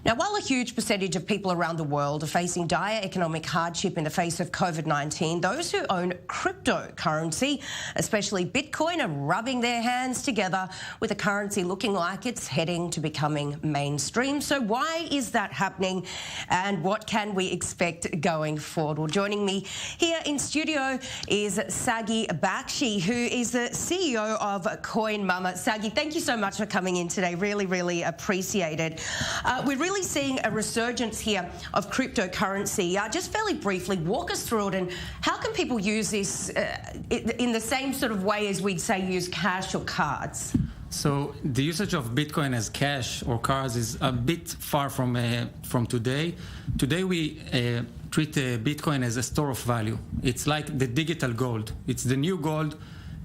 Now, while a huge percentage of people around the world are facing dire economic hardship in the face of COVID-19, those who own cryptocurrency, especially Bitcoin, are rubbing their hands together with the currency looking like it's heading to becoming mainstream. So why is that happening, and what can we expect going forward? Well, joining me here in studio is Sagi Bakshi, who is the CEO of Coin Mama. Sagi, thank you so much for coming in today. Really appreciate it. We're really seeing a resurgence here of cryptocurrency. Just fairly briefly, walk us through it, and how can people use this in the same sort of way as we'd say use cash or cards? So the usage of Bitcoin as cash or cards is a bit far from today. Today we treat Bitcoin as a store of value. It's like the digital gold. It's the new gold.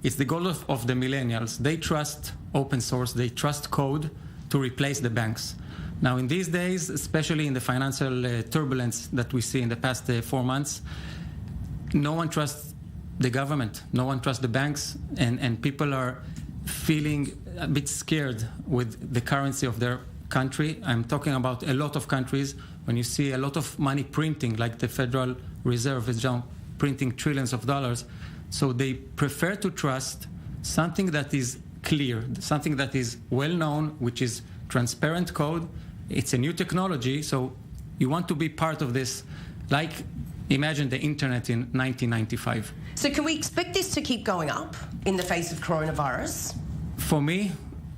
It's the gold of the millennials. They trust open source. They trust code to replace the banks. Now, in these days, especially in the financial turbulence that we see in the past 4 months, no one trusts the government. No one trusts the banks, and people are feeling a bit scared with the currency of their country. I'm talking about a lot of countries. When you see a lot of money printing, like the Federal Reserve is now printing trillions of dollars, so they prefer to trust something that is clear, something that is well known, which is transparent code. It's a new technology, so you want to be part of this, like imagine the internet in 1995. So can we expect this to keep going up in the face of coronavirus? For me,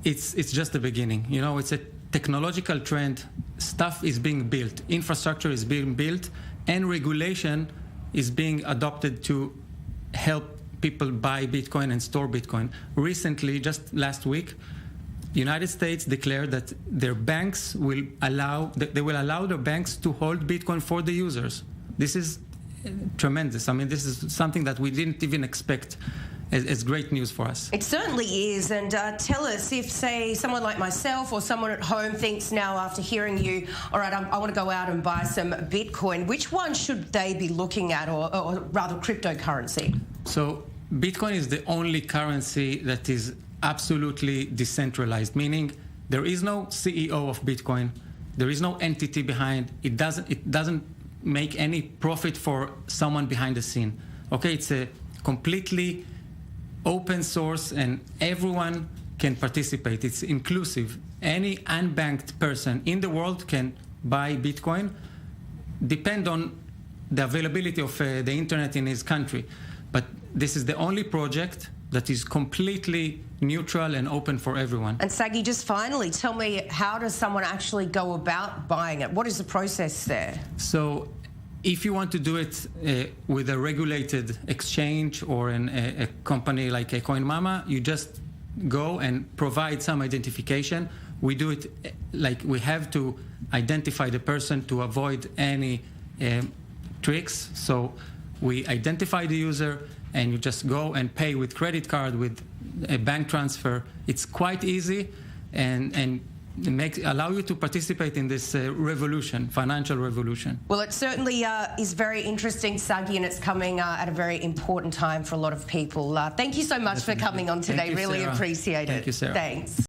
it's just the beginning. You know, it's a technological trend. Stuff is being built, infrastructure is being built, and regulation is being adopted to help people buy Bitcoin and store Bitcoin. Recently, just last week, the United States declared that their banks will allow their banks to hold Bitcoin for the users. This is tremendous. I mean, this is something that we didn't even expect as great news for us. It certainly is. And tell us, if, say, someone like myself or someone at home thinks now after hearing you, all right, I want to go out and buy some Bitcoin, which one should they be looking at, or rather cryptocurrency? So Bitcoin is the only currency that is absolutely decentralized, meaning there is no CEO of Bitcoin, there is no entity behind. It doesn't make any profit for someone behind the scene. Okay, it's a completely open source and everyone can participate. It's inclusive. Any unbanked person in the world can buy Bitcoin, depend on the availability of the internet in his country. But this is the only project that is completely neutral and open for everyone. And Sagi, just finally, tell me, how does someone actually go about buying it? What is the process there? So if you want to do it with a regulated exchange or a company like a Coin Mama, you just go and provide some identification. We do it like we have to identify the person to avoid any tricks. So we identify the user, and you just go and pay with credit card, with a bank transfer. It's quite easy, and allow you to participate in this revolution, financial revolution. Well, it certainly is very interesting, Sagi, and it's coming at a very important time for a lot of people. Thank you so much for coming on today. Thank you, really Sarah. appreciate it. Thank you, Sarah. Thanks.